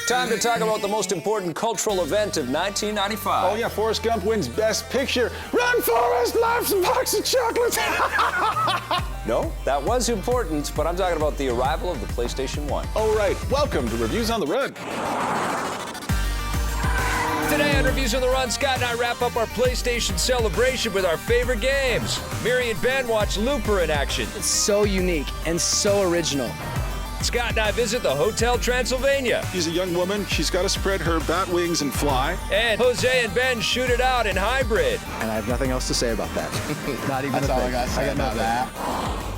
time to talk about the most important cultural event of 1995. Oh, yeah, Forrest Gump wins Best Picture. Run, Forrest, life's a box of chocolates. No, that was important, but I'm talking about the arrival of the PlayStation 1. Oh, right. Welcome to Reviews on the Run. Today on Reviews on the Run, Scott and I wrap up our PlayStation celebration with our favorite games. Miri and Ben watch Looper in action. It's so unique and so original. Scott and I visit the Hotel Transylvania. She's a young woman. She's got to spread her bat wings and fly. And Jose and Ben shoot it out in hybrid. And I have nothing else to say about that. Not even That's a all thing. I got to say about that.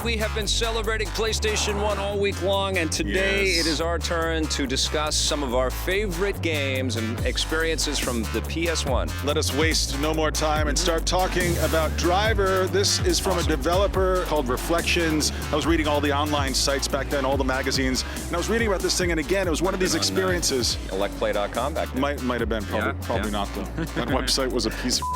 We have been celebrating PlayStation 1 all week long, and today it is our turn to discuss some of our favorite games and experiences from the PS1. Let us waste no more time and start talking about Driver. This is from a developer called Reflections. I was reading all the online sites back then, all the magazines, and I was reading about this thing, and again, it was one of these experiences. Electplay.com back then. Might have been, probably not though. That website was a piece of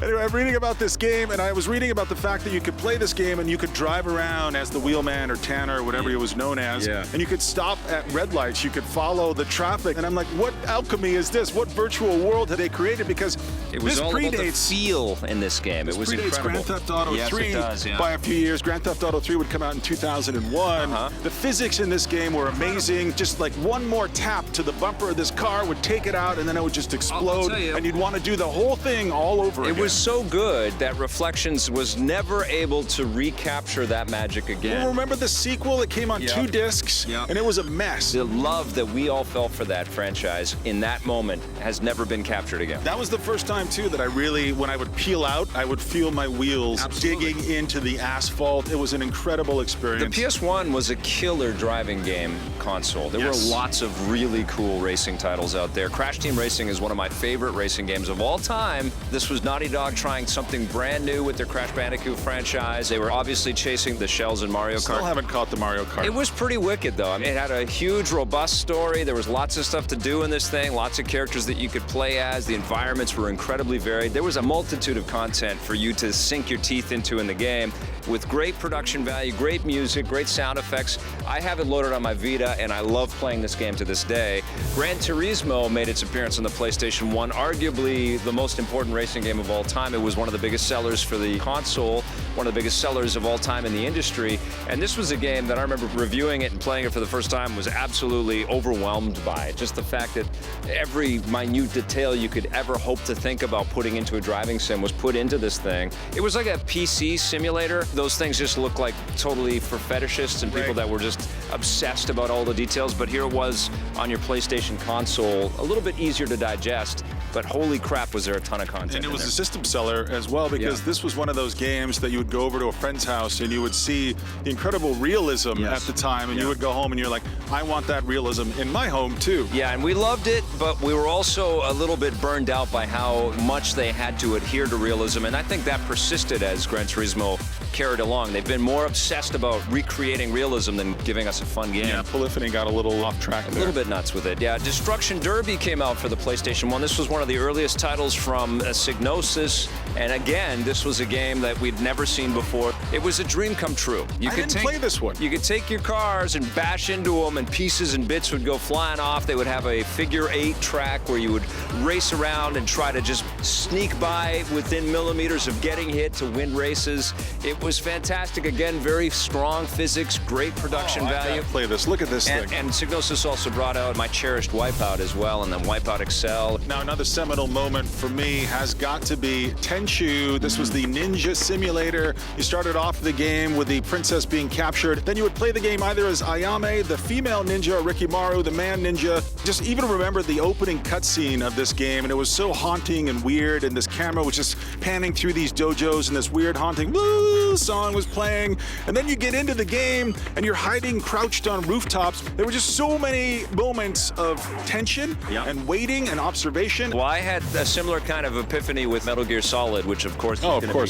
Anyway, I'm reading about this game, and I was reading about the fact that you could play this game and you could drive around as the wheelman or Tanner or whatever he was known as, and you could stop at red lights, you could follow the traffic, and I'm like, what alchemy is this? What virtual world have they created? Because it was this all predates about the feel in this game. It was predates incredible. Grand Theft Auto 3 it does, by a few years. Grand Theft Auto 3 would come out in 2001. The physics in this game were amazing. Just like one more tap to the bumper of this car would take it out, and then it would just explode, and you'd want to do the whole thing all over again. It was so good that Reflections was never able to recapture that magic again. Well, remember the sequel? It came on 2 discs, and it was a mess. The love that we all felt for that franchise in that moment has never been captured again. That was the first time, too, that I really, when I would peel out, I would feel my wheels digging into the asphalt. It was an incredible experience. The PS1 was a killer driving game console. There were lots of really cool racing titles out there. Crash Team Racing is one of my favorite racing games of all time. This was Naughty Dog trying something brand new with their Crash Bandicoot franchise. They were obviously chasing the shells in Mario Kart. Still haven't caught the Mario Kart. It was pretty wicked, though. I mean, it had a huge, robust story. There was lots of stuff to do in this thing, lots of characters that you could play as. The environments were incredibly varied. There was a multitude of content for you to sink your teeth into in the game with great production value, great music, great sound effects. I have it loaded on my Vita, and I love playing this game to this day. Gran Turismo made its appearance on the PlayStation 1, arguably the most important racing game of all time. It was one of the biggest sellers for the console, one of the biggest sellers of all time in the industry. And this was a game that I remember reviewing it and playing it for the first time, was absolutely overwhelmed by. Just the fact that every minute detail you could ever hope to think about putting into a driving sim was put into this thing. It was like a PC simulator. Those things just look like totally for fetishists and people that were just obsessed about all the details. But here it was on your PlayStation console, a little bit easier to digest. But holy crap, was there a ton of content. And it was a system seller as well, because this was one of those games that you would go over to a friend's house and you would see the incredible realism at the time, and you would go home and you're like, I want that realism in my home too. Yeah, and we loved it, but we were also a little bit burned out by how much they had to adhere to realism, and I think that persisted as Gran Turismo carried along. They've been more obsessed about recreating realism than giving us a fun game. Yeah, Polyphony got a little off track there. A little bit nuts with it, yeah. Destruction Derby came out for the PlayStation 1. This was one of the earliest titles from Psygnosis, and again, this was a game that we'd never seen before. It was a dream come true. I didn't play this one. You could take your cars and bash into them, and pieces and bits would go flying off. They would have a figure-8 track where you would race around and try to just sneak by within millimeters of getting hit to win races. It was fantastic. Again, very strong physics, great production value. I gotta play this. Look at this thing. And Psygnosis also brought out my cherished Wipeout as well, and then Wipeout Excel. Now, another seminal moment for me has got to be Tenchu. This was the ninja simulator. You started off the game with the princess being captured. Then you would play the game either as Ayame, the female ninja, or Rikimaru, the man ninja. Just even remember the opening cutscene of this game, and it was so haunting and weird, and this camera was just panning through these dojos, and this weird haunting woo song was playing. And then you get into the game, and you're hiding crouched on rooftops. There were just so many moments of tension and waiting and observation. Well, I had a similar kind of epiphany with Metal Gear Solid, which of course,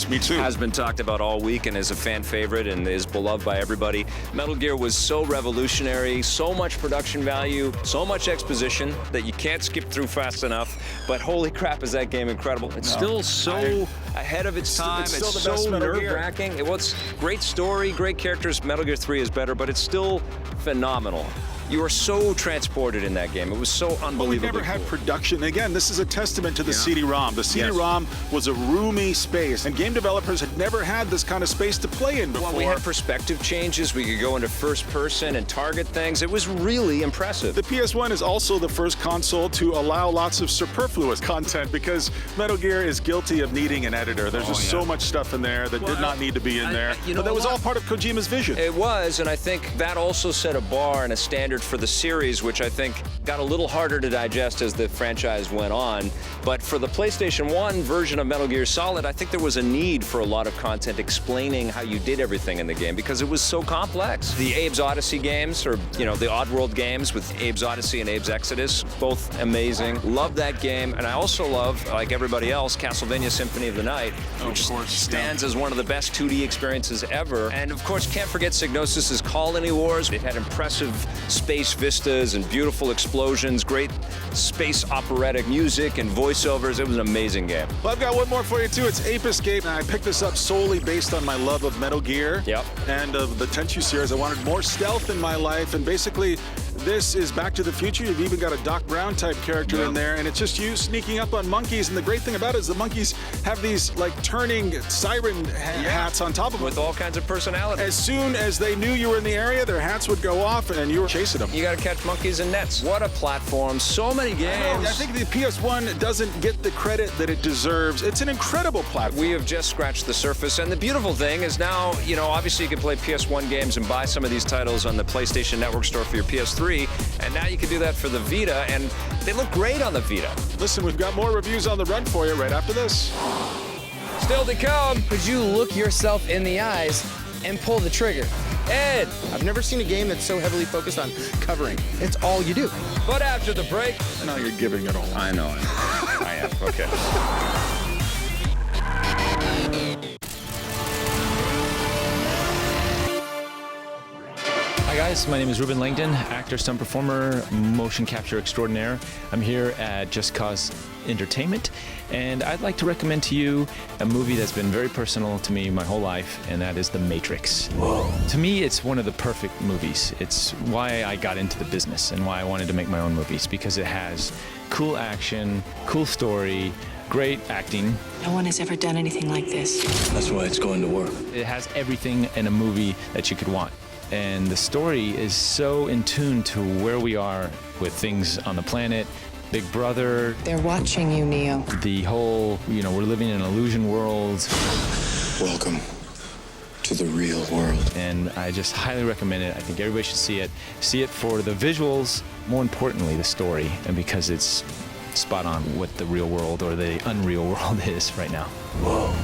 me too, has been talked about all week and is a fan favorite and is beloved by everybody. Metal Gear was so revolutionary, so much production value, so much exposition that you can't skip through fast enough. But holy crap, is that game incredible. It's still so ahead of its time. It's still the best so Metal Gear. nerve-wracking. It was great story, great characters. Metal Gear 3 is better, but it's still phenomenal. You were so transported in that game. It was so unbelievably Well, we never had cool. production. Again, this is a testament to the CD-ROM. The CD-ROM was a roomy space, and game developers had never had this kind of space to play in before. Well, we had perspective changes. We could go into first person and target things. It was really impressive. The PS1 is also the first console to allow lots of superfluous content because Metal Gear is guilty of needing an editor. There's just so much stuff in there that did not need to be in there. But that was all part of Kojima's vision. It was, and I think that also set a bar and a standard for the series, which I think got a little harder to digest as the franchise went on. But for the PlayStation 1 version of Metal Gear Solid, I think there was a need for a lot of content explaining how you did everything in the game because it was so complex. The Abe's Oddysee games, or the Oddworld games with Abe's Oddysee and Abe's Exodus, both amazing. Love that game, and I also love, like everybody else, Castlevania Symphony of the Night, which stands as one of the best 2D experiences ever. And of course, can't forget Psygnosis' Colony Wars. It had impressive space vistas and beautiful explosions, great space operatic music and voiceovers. It was an amazing game. Well, I've got one more for you, too. It's Ape Escape, and I picked this up solely based on my love of Metal Gear and of the Tenchu series. I wanted more stealth in my life, and basically, this is Back to the Future. You've even got a Doc Brown type character in there, and it's just you sneaking up on monkeys. And the great thing about it is the monkeys have these like turning siren hats on top of them with all kinds of personality. As soon as they knew you were in the area, their hats would go off, and you were chasing them. You got to catch monkeys in nets. What a platform! So many games. I think the PS1 doesn't get the credit that it deserves. It's an incredible platform. We have just scratched the surface, and the beautiful thing is now, obviously you can play PS1 games and buy some of these titles on the PlayStation Network store for your PS3, and now you can do that for the Vita, and they look great on the Vita. Listen, we've got more reviews on the run for you right after this. Still to come. Could you look yourself in the eyes and pull the trigger? Ed. I've never seen a game that's so heavily focused on covering. It's all you do. But after the break, Now you're giving it all. I know. I am. Okay. Hi guys, my name is Reuben Langdon, actor, stunt performer, motion capture extraordinaire. I'm here at Just Cause Entertainment, and I'd like to recommend to you a movie that's been very personal to me my whole life, and that is The Matrix. Whoa. To me, it's one of the perfect movies. It's why I got into the business and why I wanted to make my own movies, because it has cool action, cool story, great acting. No one has ever done anything like this. That's why it's going to work. It has everything in a movie that you could want. And the story is so in tune to where we are with things on the planet, Big Brother. They're watching you, Neo. The whole, we're living in an illusion world. Welcome to the real world. And I just highly recommend it. I think everybody should see it. See it for the visuals, more importantly, the story, and because it's spot on what the real world or the unreal world is right now. Whoa.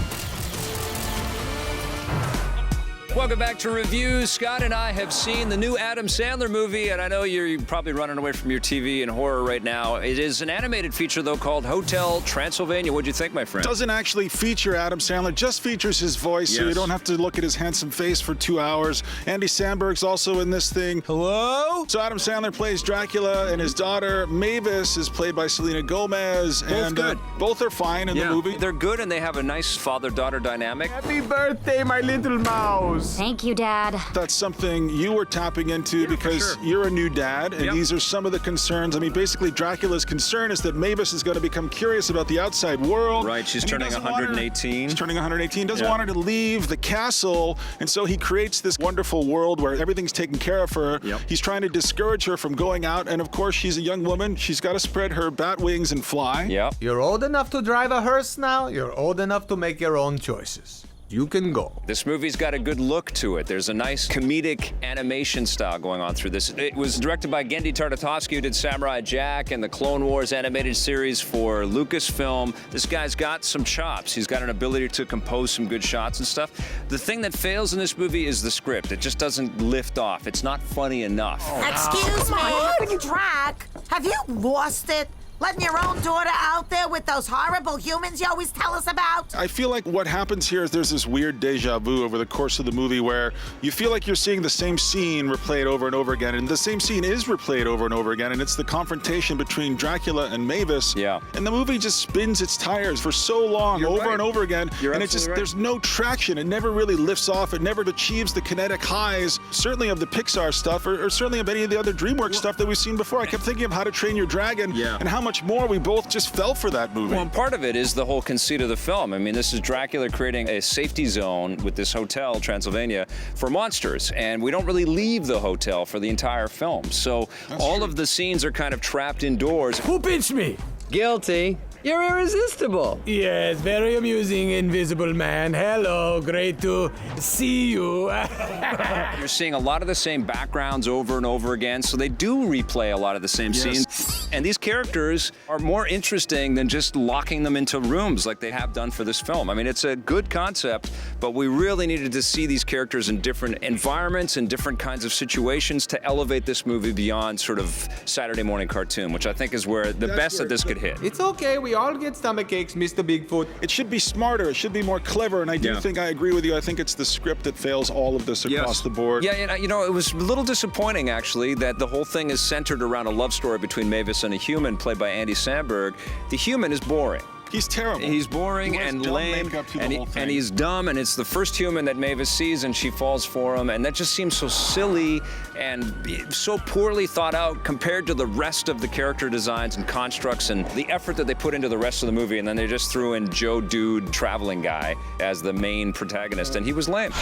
welcome back to Reviews. Scott and I have seen the new Adam Sandler movie, and I know you're probably running away from your TV in horror right now. It is an animated feature, though, called Hotel Transylvania. What'd you think, my friend? Doesn't actually feature Adam Sandler, just features his voice, so you don't have to look at his handsome face for 2 hours. Andy Samberg's also in this thing. Hello? So Adam Sandler plays Dracula, and his daughter, Mavis, is played by Selena Gomez. Both good. Both are fine in the movie. They're good, and they have a nice father-daughter dynamic. Happy birthday, my little mouse. Thank you, Dad. That's something you were tapping into because you're a new dad, and these are some of the concerns. I mean, basically, Dracula's concern is that Mavis is going to become curious about the outside world. Right, she's turning 118. She's turning 118, doesn't want her to leave the castle, and so he creates this wonderful world where everything's taken care of for her. He's trying to discourage her from going out, and of course, she's a young woman. She's got to spread her bat wings and fly. You're old enough to drive a hearse now. You're old enough to make your own choices. You can go. This movie's got a good look to it. There's a nice comedic animation style going on through this. It was directed by Genndy Tartakovsky, who did Samurai Jack and the Clone Wars animated series for Lucasfilm. This guy's got some chops. He's got an ability to compose some good shots and stuff. The thing that fails in this movie is the script. It just doesn't lift off. It's not funny enough. Excuse me, Drac, have you lost it? Letting your own daughter out there with those horrible humans you always tell us about? I feel like what happens here is there's this weird deja vu over the course of the movie where you feel like you're seeing the same scene replayed over and over again, and the same scene is replayed over and over again, and it's the confrontation between Dracula and Mavis. And the movie just spins its tires for so long, over and over again, and it just, there's no traction. It never really lifts off. It never achieves the kinetic highs certainly of the Pixar stuff, or certainly of any of the other DreamWorks stuff that we've seen before. I kept thinking of How to Train Your Dragon, and how much more we both just fell for that movie. Well, and part of it is the whole conceit of the film. I mean, this is Dracula creating a safety zone with this Hotel Transylvania for monsters, and we don't really leave the hotel for the entire film. So all of the scenes are kind of trapped indoors. Who pinched me? Guilty. You're irresistible. Yes, very amusing, Invisible Man. Hello, great to see you. You're seeing a lot of the same backgrounds over and over again, so they do replay a lot of the same scenes. And these characters are more interesting than just locking them into rooms like they have done for this film. I mean, it's a good concept, but we really needed to see these characters in different environments and different kinds of situations to elevate this movie beyond sort of Saturday morning cartoon, which I think is where the best that this could hit. It's okay, we all get stomach aches, Mr. Bigfoot. It should be smarter, it should be more clever, and I do think I agree with you. I think it's the script that fails all of this across the board. Yeah, and you know, it was a little disappointing, actually, that the whole thing is centered around a love story between Mavis and a human played by Andy Samberg. The human is boring. He's terrible. He's boring and lame, and he's dumb, and it's the first human that Mavis sees, and she falls for him, and that just seems so silly and so poorly thought out compared to the rest of the character designs and constructs and the effort that they put into the rest of the movie, and then they just threw in Joe Dude, traveling guy, as the main protagonist, and he was lame.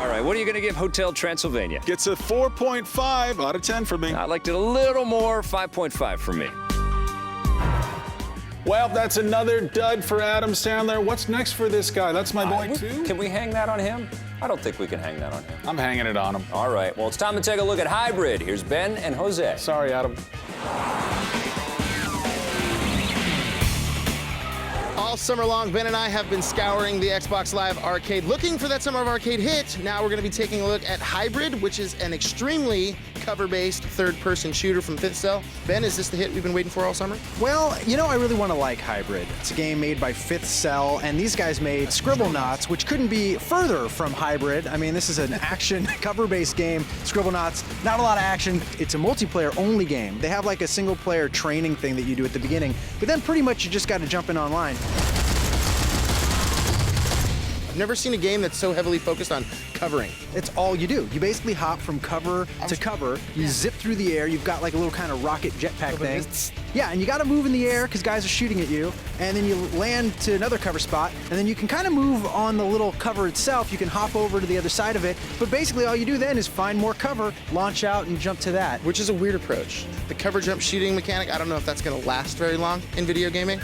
All right, what are you going to give Hotel Transylvania? Gets a 4.5 out of 10 for me. I liked it a little more, 5.5 for me. Well, that's another dud for Adam Sandler. What's next for this guy? That's my boy, too. Can we hang that on him? I don't think we can hang that on him. I'm hanging it on him. All right, well, it's time to take a look at Hybrid. Here's Ben and Jose. Sorry, Adam. All summer long, Ben and I have been scouring the Xbox Live Arcade, looking for that Summer of Arcade hit. Now we're going to be taking a look at Hybrid, which is an extremely cover-based third-person shooter from Fifth Cell. Ben, is this the hit we've been waiting for all summer? Well, you know, I really want to like Hybrid. It's a game made by Fifth Cell, and these guys made Scribblenauts, which couldn't be further from Hybrid. I mean, this is an action cover-based game. Scribblenauts, not a lot of action. It's a multiplayer-only game. They have like a single-player training thing that you do at the beginning, but then pretty much you just got to jump in online. I've never seen a game that's so heavily focused on covering. It's all you do. You basically hop from cover to cover. You zip through the air. You've got like a little kind of rocket jetpack thing. Yeah, and you got to move in the air because guys are shooting at you. And then you land to another cover spot. And then you can kind of move on the little cover itself. You can hop over to the other side of it. But basically all you do then is find more cover, launch out, and jump to that. Which is a weird approach. The cover jump shooting mechanic, I don't know if that's going to last very long in video gaming.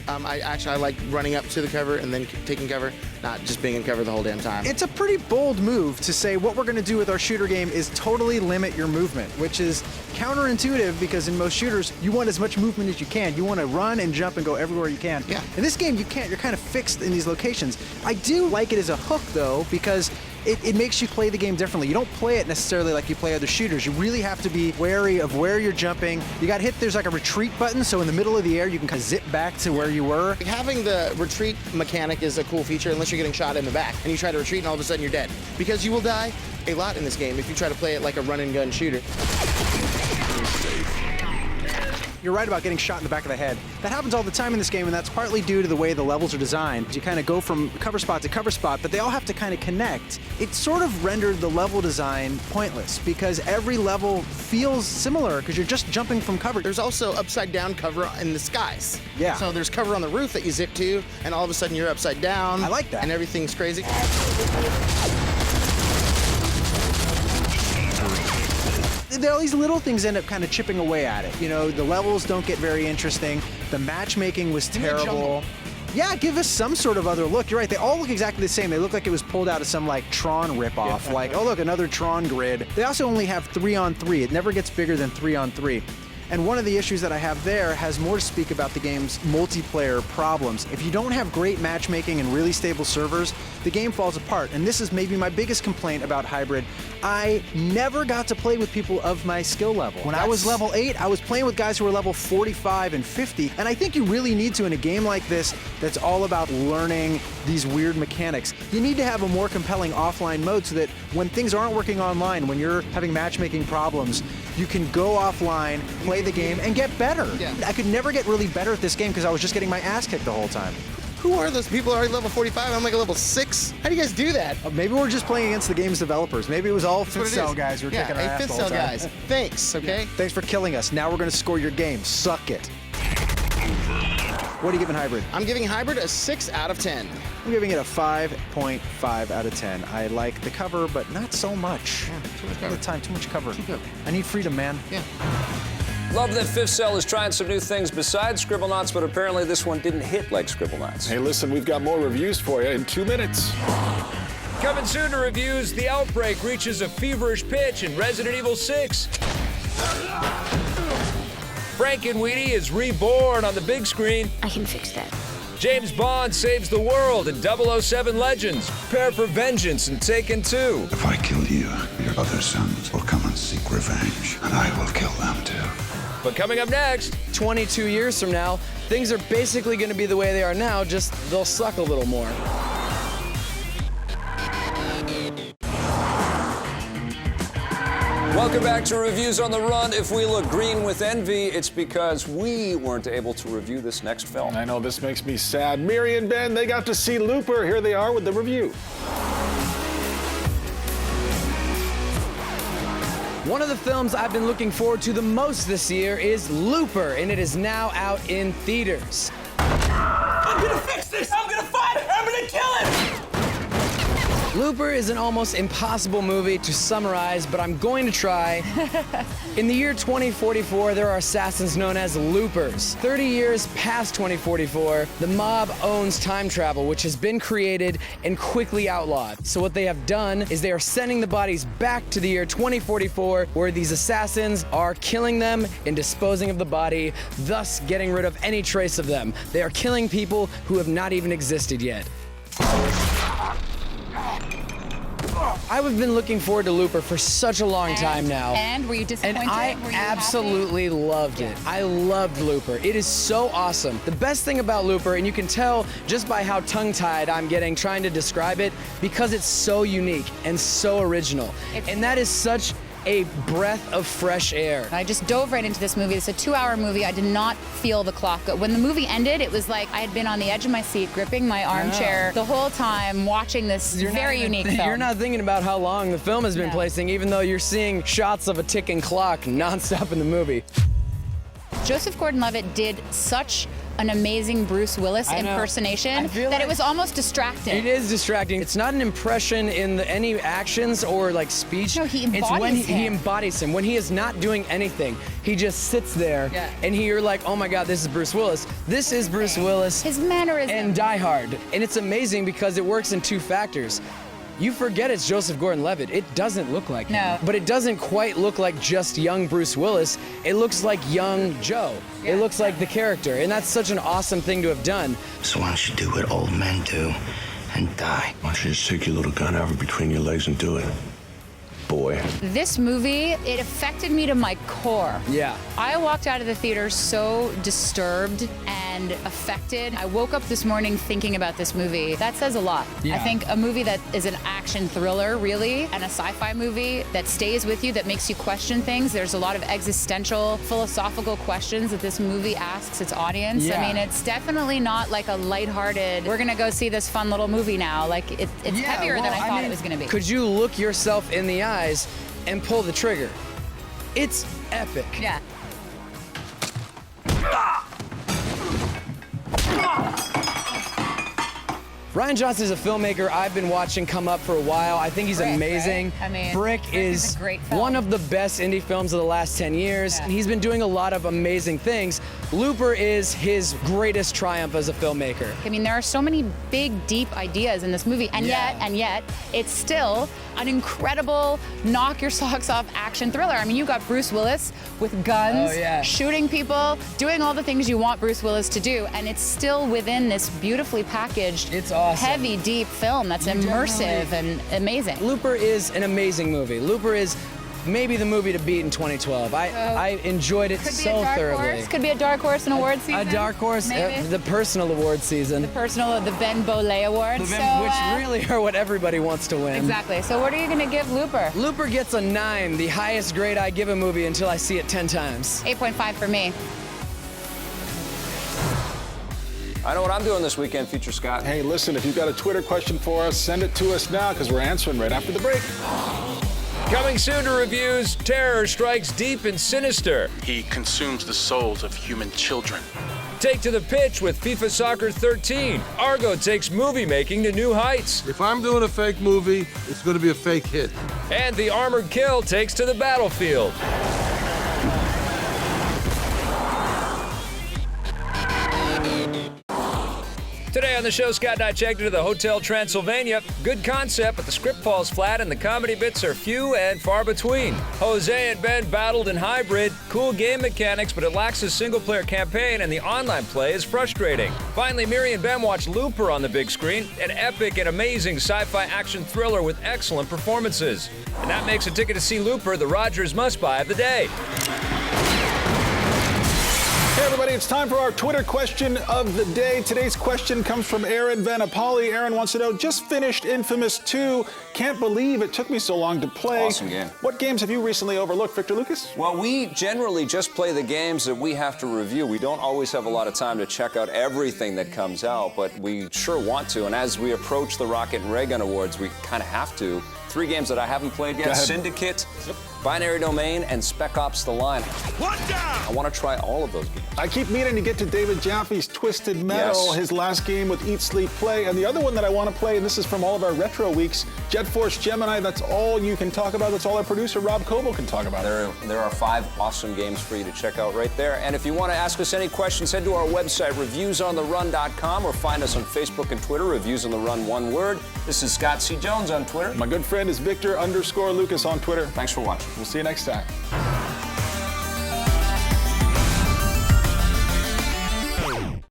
I like running up to the cover and then taking cover, not just being in cover the whole damn time. It's a pretty bold move to say what we're going to do with our shooter game is totally limit your movement, which is counterintuitive because in most shooters, you want as much movement as you can. You want to run and jump and go everywhere you can. Yeah. In this game, you can't. You're kind of fixed in these locations. I do like it as a hook, though, because it makes you play the game differently. You don't play it necessarily like you play other shooters. You really have to be wary of where you're jumping. You got hit, there's like a retreat button, so in the middle of the air, you can kind of zip back to where you were. Having the retreat mechanic is a cool feature unless you're getting shot in the back and you try to retreat and all of a sudden you're dead. Because you will die a lot in this game if you try to play it like a run and gun shooter. You're right about getting shot in the back of the head. That happens all the time in this game, and that's partly due to the way the levels are designed. You kind of go from cover spot to cover spot, but they all have to kind of connect. It sort of rendered the level design pointless because every level feels similar because you're just jumping from cover. There's also upside down cover in the skies. Yeah. So there's cover on the roof that you zip to, and all of a sudden you're upside down. I like that. And everything's crazy. All these little things end up kind of chipping away at it. You know, the levels don't get very interesting. The matchmaking was terrible. Yeah, give us some sort of other look. You're right, they all look exactly the same. They look like it was pulled out of some like Tron ripoff. Yeah. Like, oh look, another Tron grid. They also only have 3-on-3. It never gets bigger than 3-on-3. And one of the issues that I have there has more to speak about the game's multiplayer problems. If you don't have great matchmaking and really stable servers, the game falls apart. And this is maybe my biggest complaint about Hybrid. I never got to play with people of my skill level. When I was level 8, I was playing with guys who were level 45 and 50. And I think you really need to in a game like this that's all about learning these weird mechanics. You need to have a more compelling offline mode so that when things aren't working online, when you're having matchmaking problems, you can go offline, play the game, and get better. Yeah. I could never get really better at this game because I was just getting my ass kicked the whole time. Who are those people already level 45? I'm like a level 6. How do you guys do that? Maybe we're just playing against the game's developers. Maybe it was all That's what fifth it cell is. guys who were kicking our Yeah, ass fifth the cell whole time. guys. Thanks, okay? Thanks for killing us. Now we're going to score your game. Suck it. What are you giving Hybrid? I'm giving Hybrid a 6 out of 10. I'm giving it a 5.5 out of 10. I like the cover, but not so much. Yeah, too much All cover. the time, too much cover. Too cover. I need freedom, man. Yeah. Love that Fifth Cell is trying some new things besides Scribblenauts, but apparently this one didn't hit like Scribblenauts. Hey, listen, we've got more reviews for you in 2 minutes. Coming soon to reviews, The Outbreak reaches a feverish pitch in Resident Evil 6. Frankenweenie is reborn on the big screen. I can fix that. James Bond saves the world in 007 Legends. Prepare for vengeance in Taken 2. If I kill you, your other sons will come and seek revenge, and I will kill them too. But coming up next, 22 years from now, things are basically going to be the way they are now, just they'll suck a little more. welcome back to Reviews on the Run. If we look green with envy, it's because we weren't able to review this next film. I know, this makes me sad. Miri and Ben, they got to see Looper. Here they are with the review. One of the films I've been looking forward to the most this year is Looper, and it is now out in theaters. I'm gonna fix this! I'm gonna find her! I'm gonna kill him! Looper is an almost impossible movie to summarize, but I'm going to try. In the year 2044, there are assassins known as loopers. 30 years past 2044, the mob owns time travel, which has been created and quickly outlawed. So what they have done is they are sending the bodies back to the year 2044, where these assassins are killing them and disposing of the body, thus getting rid of any trace of them. They are killing people who have not even existed yet. I've been looking forward to Looper for such a long time now. And were you disappointed? And I Were you absolutely loved it. I loved Looper. It is so awesome. The best thing about Looper, and you can tell just by how tongue-tied I'm getting trying to describe it, because it's so unique and so original. And that is such a breath of fresh air. I just dove right into this movie. It's a 2-hour movie. I did not feel the clock go. When the movie ended, it was like I had been on the edge of my seat, gripping my armchair the whole time, watching this very unique film. You're not thinking about how long the film has been placing, even though you're seeing shots of a ticking clock nonstop in the movie. Joseph Gordon-Levitt did such an amazing Bruce Willis impersonation that it was almost distracting. It is distracting. It's not an impression in any actions or like speech. No, he embodies It's when him. he embodies him. When he is not doing anything, he just sits there and you're like, oh my God, this is Bruce Willis. This is Bruce Willis. His mannerism. And Die Hard. And it's amazing because it works in two factors. You forget it's Joseph Gordon-Levitt. It doesn't look like him. But it doesn't quite look like just young Bruce Willis. It looks like young Joe. It looks like the character. And that's such an awesome thing to have done. So why don't you do what old men do and die? Why don't you just take your little gun out between your legs and do it, boy? This movie, it affected me to my core. Yeah. I walked out of the theater so disturbed and affected. I woke up this morning thinking about this movie. That says a lot. Yeah. I think a movie that is an action thriller, really, and a sci-fi movie that stays with you, that makes you question things. There's a lot of existential, philosophical questions that this movie asks its audience. Yeah. I mean, it's definitely not like a lighthearted, we're gonna go see this fun little movie now. Like, it's heavier than I thought it was gonna be. Could you look yourself in the eyes and pull the trigger? It's epic. Yeah. Rian Johnson is a filmmaker I've been watching come up for a while. I think he's Brick, amazing. right? I mean, Brick Brick is is a great film. one of the best indie films of the last 10 years. Yeah. He's been doing a lot of amazing things. Looper is his greatest triumph as a filmmaker. I mean, there are so many big, deep ideas in this movie, and yet, it's still an incredible knock your socks off action thriller. I mean, you got Bruce Willis with guns, shooting people, doing all the things you want Bruce Willis to do, and it's still within this beautifully packaged, heavy, deep film that's immersive and amazing. Looper is an amazing movie. Looper is maybe the movie to beat in 2012. I enjoyed it so thoroughly. Could be a dark horse in award season. A dark horse, maybe. the personal award season. The Ben Bollet Award. Which really are what everybody wants to win. Exactly. So what are you going to give Looper? Looper gets a 9, the highest grade I give a movie until I see it 10 times. 8.5 for me. I know what I'm doing this weekend, Future Scott. Hey, listen, if you've got a Twitter question for us, send it to us now because we're answering right after the break. Coming soon to reviews, terror strikes deep in Sinister. He consumes the souls of human children. Take to the pitch with FIFA Soccer 13. Argo takes movie making to new heights. If I'm doing a fake movie, it's going to be a fake hit. And the Armored Kill takes to the battlefield. Today on the show, Scott and I checked into the Hotel Transylvania. Good concept, but the script falls flat and the comedy bits are few and far between. Jose and Ben battled in hybrid. Cool game mechanics, but it lacks a single-player campaign and the online play is frustrating. Finally, Miri and Ben watched Looper on the big screen, an epic and amazing sci-fi action thriller with excellent performances. And that makes a ticket to see Looper the Rogers must-buy of the day. Hey everybody, it's time for our Twitter question of the day. Today's question comes from Aaron Vanapoli. Aaron wants to know, just finished Infamous 2. Can't believe it took me so long to play. Awesome game. What games have you recently overlooked, Victor Lucas? Well, we generally just play the games that we have to review. We don't always have a lot of time to check out everything that comes out, but we sure want to. And as we approach the Rocket and Ray Gun Awards, we kind of have to. 3 games that I haven't played yet: Syndicate, Binary Domain, and Spec Ops: The Line. I want to try all of those games. I keep meaning to get to David Jaffe's Twisted Metal, his last game with Eat, Sleep, Play. And the other one that I want to play, and this is from all of our retro weeks, Jet Force Gemini. That's all you can talk about. That's all our producer, Rob Coble, can talk about. There are 5 awesome games for you to check out right there. And if you want to ask us any questions, head to our website, reviewsontherun.com, or find us on Facebook and Twitter, Reviews on the Run, one word. This is Scott C. Jones on Twitter. My good friend is Victor_Lucas on Twitter. Thanks for watching. We'll see you next time.